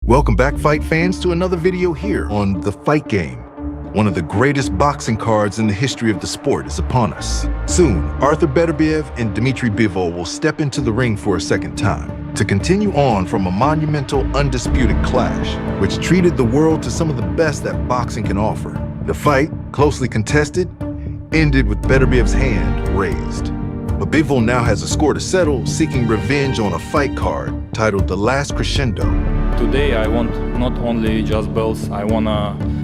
Welcome back, fight fans, to another video here on The Fight Game. One of the greatest boxing cards in the history of the sport is upon us. Soon, Artur Beterbiev and Dmitry Bivol will step into the ring for a second time to continue on from a monumental, undisputed clash, which treated the world to some of the best that boxing can offer. The fight, closely contested, ended with Beterbiev's hand raised. But Bivol now has a score to settle, seeking revenge on a fight card titled The Last Crescendo. Today I want not only just belts, I want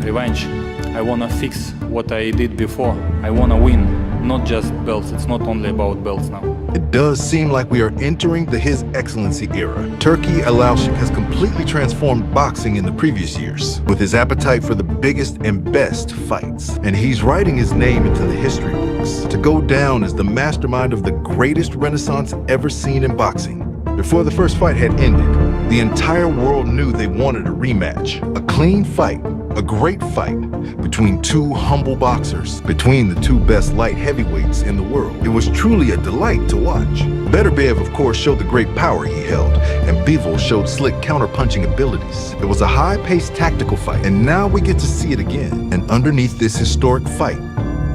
revenge. I want to fix what I did before. I want to win, not just belts. It's not only about belts now. It does seem like we are entering the His Excellency era. Turkey Alaushik has completely transformed boxing in the previous years, with his appetite for the biggest and best fights. And he's writing his name into the history books to go down as the mastermind of the greatest renaissance ever seen in boxing. Before the first fight had ended, the entire world knew they wanted a rematch. A clean fight, a great fight between two humble boxers, between the two best light heavyweights in the world. It was truly a delight to watch. Beterbiev, of course, showed the great power he held, and Bivol showed slick counter-punching abilities. It was a high-paced tactical fight, and now we get to see it again. And underneath this historic fight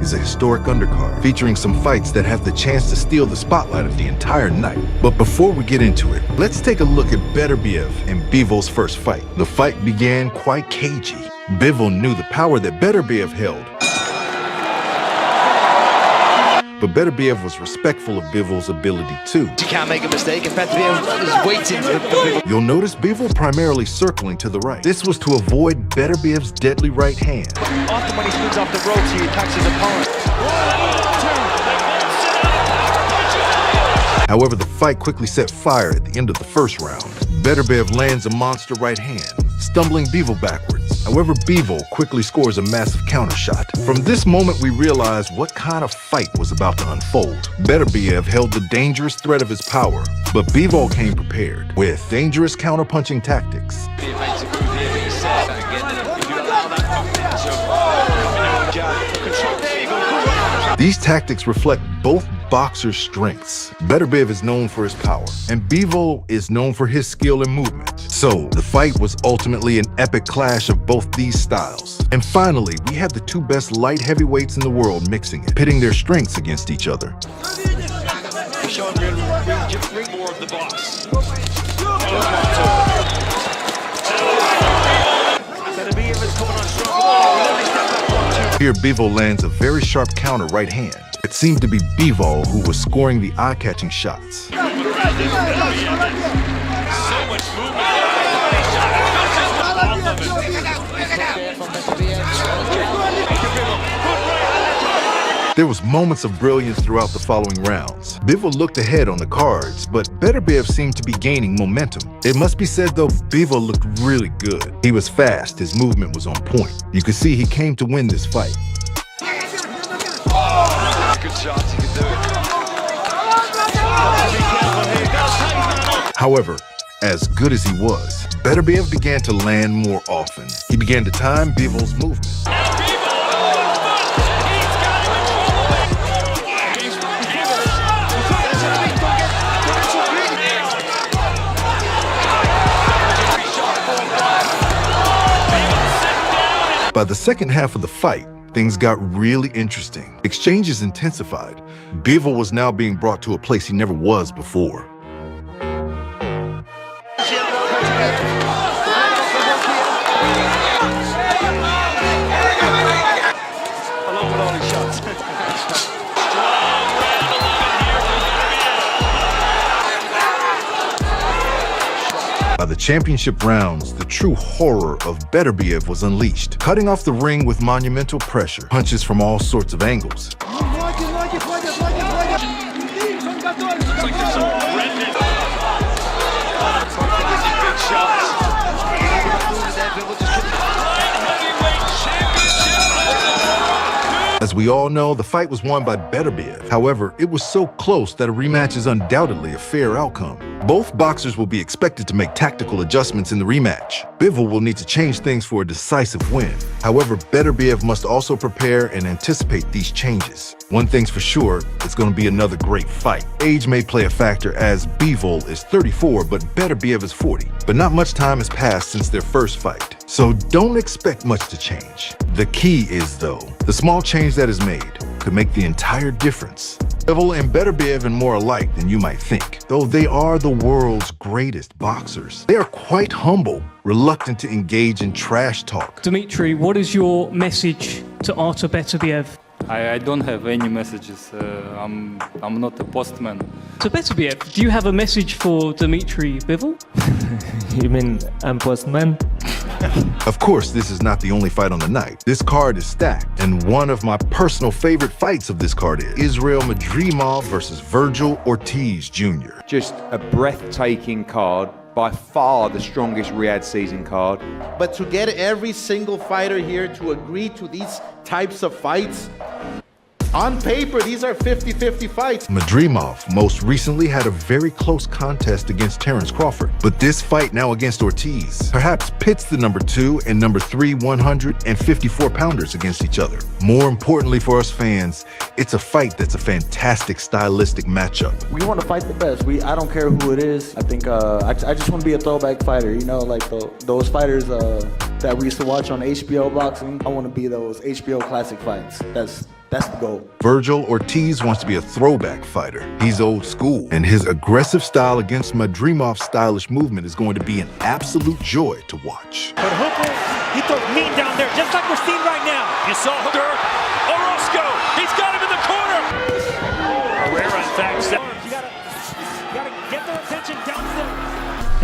is a historic undercard featuring some fights that have the chance to steal the spotlight of the entire night. But before we get into it, let's take a look at Beterbiev and Bivol's first fight. The fight began quite cagey. Bivol knew the power that Beterbiev held, but Beterbiev was respectful of Bivol's ability too. You can't make a mistake, and Beterbiev is waiting for Bivol. You'll notice Bivol primarily circling to the right. This was to avoid Beterbiev's deadly right hand. Often when he swings off the ropes, he attacks his opponent. However, the fight quickly set fire at the end of the first round. Beterbiev lands a monster right hand, stumbling Bivol backwards. However, Bivol quickly scores a massive counter shot. From this moment, we realize what kind of fight was about to unfold. Beterbiev held the dangerous threat of his power, but Bivol came prepared with dangerous counter-punching tactics. These tactics reflect both boxers' strengths. Beterbiev is known for his power, and Bivol is known for his skill and movement. So, the fight was ultimately an epic clash of both these styles. And finally, we had the two best light heavyweights in the world mixing it, pitting their strengths against each other. Showing real more of the boss. Beterbiev is coming on strong. Here, Bivol lands a very sharp counter right hand. It seemed to be Bivol who was scoring the eye-catching shots. There was moments of brilliance throughout the following rounds. Bivol looked ahead on the cards, but Beterbiev seemed to be gaining momentum. It must be said, though, Bivol looked really good. He was fast, his movement was on point. You could see he came to win this fight. Good shots, he can do it. However, as good as he was, Beterbiev began to land more often. He began to time Bivol's movement. By the second half of the fight, things got really interesting. Exchanges intensified. Bivol was now being brought to a place he never was before. Along with all his shots. By the championship rounds, the true horror of Beterbiev was unleashed, cutting off the ring with monumental pressure, punches from all sorts of angles. As As we all know, the fight was won by Beterbiev. However, it was so close that a rematch is undoubtedly a fair outcome. Both boxers will be expected to make tactical adjustments in the rematch. Bivol will need to change things for a decisive win. However, Beterbiev must also prepare and anticipate these changes. One thing's for sure, it's going to be another great fight. Age may play a factor as Bivol is 34, but Beterbiev is 40. But not much time has passed since their first fight, so don't expect much to change. The key is, though, the small change that is made could make the entire difference. Bivol and Beterbiev are more alike than you might think. Though they are the world's greatest boxers, they are quite humble, reluctant to engage in trash talk. Dmitry, what is your message to Artur Beterbiev? I don't have any messages. I'm not a postman. To Beterbiev, do you have a message for Dmitry Bivol? You mean I'm postman? Of course, this is not the only fight on the night. This card is stacked, and one of my personal favorite fights of this card is Israil Madrimov versus Vergil Ortiz Jr. Just a breathtaking card, by far the strongest Riyadh season card. But to get every single fighter here to agree to these types of fights, on paper, these are 50-50 fights. Madrimov most recently had a very close contest against Terence Crawford, but this fight now against Ortiz perhaps pits the number 2 and number 3 154-pounders against each other. More importantly for us fans, it's a fight that's a fantastic stylistic matchup. We want to fight the best. I don't care who it is. I think I just want to be a throwback fighter. You know, like those fighters that we used to watch on HBO boxing. I want to be those HBO classic fights. That's the goal. Vergil Ortiz wants to be a throwback fighter. He's old school, and his aggressive style against Madrimov's stylish movement is going to be an absolute joy to watch. But Hooker, he throws meat down there, just like we're seeing right now. You saw Hooker, Orozco, he's got him in the corner. Herrera, in fact, you gotta get their attention down to them.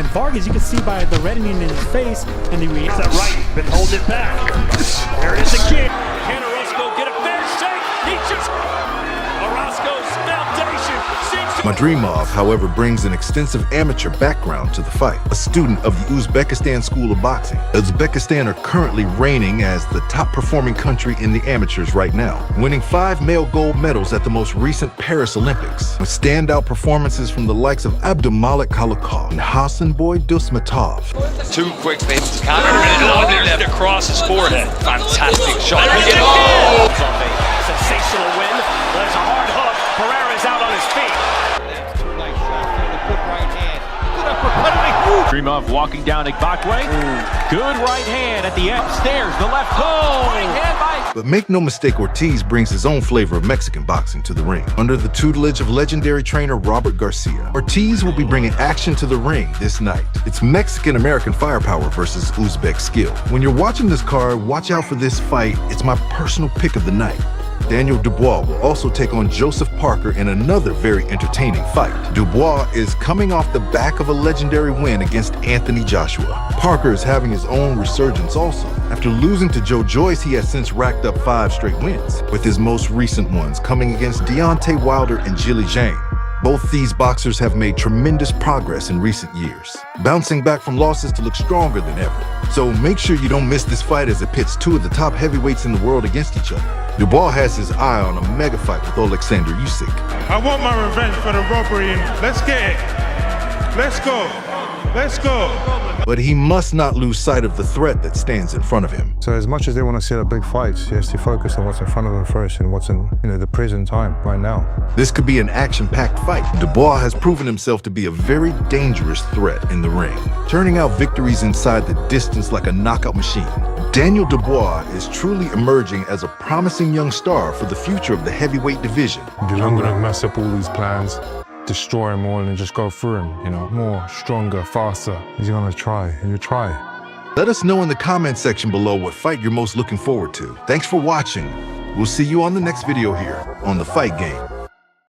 And Vargas, you can see by the reddening in his face, and the reaction. That right, been holding it back. There it is again. Can Orozco get a fair shake? He just Orozco's foundation. Madrimov, however, brings an extensive amateur background to the fight. A student of the Uzbekistan School of Boxing. Uzbekistan are currently reigning as the top performing country in the amateurs right now, winning 5 male gold medals at the most recent Paris Olympics, with standout performances from the likes of Abdulmalik Kalikov and Hassanboy Dusmatov. 2 quick things. Counter and left across his forehead. Fantastic shot. Sensational win. There's a hard hook. Pereira's out on his feet. Madrimov walking down Igbokwe. Good right hand at the upstairs. The left hook. Right hand by. But make no mistake, Ortiz brings his own flavor of Mexican boxing to the ring. Under the tutelage of legendary trainer Robert Garcia, Ortiz will be bringing action to the ring this night. It's Mexican-American firepower versus Uzbek skill. When you're watching this card, watch out for this fight. It's my personal pick of the night. Daniel Dubois will also take on Joseph Parker in another very entertaining fight. Dubois is coming off the back of a legendary win against Anthony Joshua. Parker is having his own resurgence also. After losing to Joe Joyce, he has since racked up 5 straight wins, with his most recent ones coming against Deontay Wilder and Jilly Zhang. Both these boxers have made tremendous progress in recent years, bouncing back from losses to look stronger than ever. So make sure you don't miss this fight as it pits 2 of the top heavyweights in the world against each other. Dubois has his eye on a mega fight with Alexander Usyk. I want my revenge for the robbery, and let's get it. Let's go. Let's go. But he must not lose sight of the threat that stands in front of him. So as much as they want to see the big fights, he has to focus on what's in front of him first and what's in the present time right now. This could be an action-packed fight. Dubois has proven himself to be a very dangerous threat in the ring, turning out victories inside the distance like a knockout machine. Daniel Dubois is truly emerging as a promising young star for the future of the heavyweight division. I'm gonna mess up all these plans, destroy them all, and just go through them, more, stronger, faster. He's gonna try, and you try. Let us know in the comment section below what fight you're most looking forward to. Thanks for watching. We'll see you on the next video here on The Fight Game.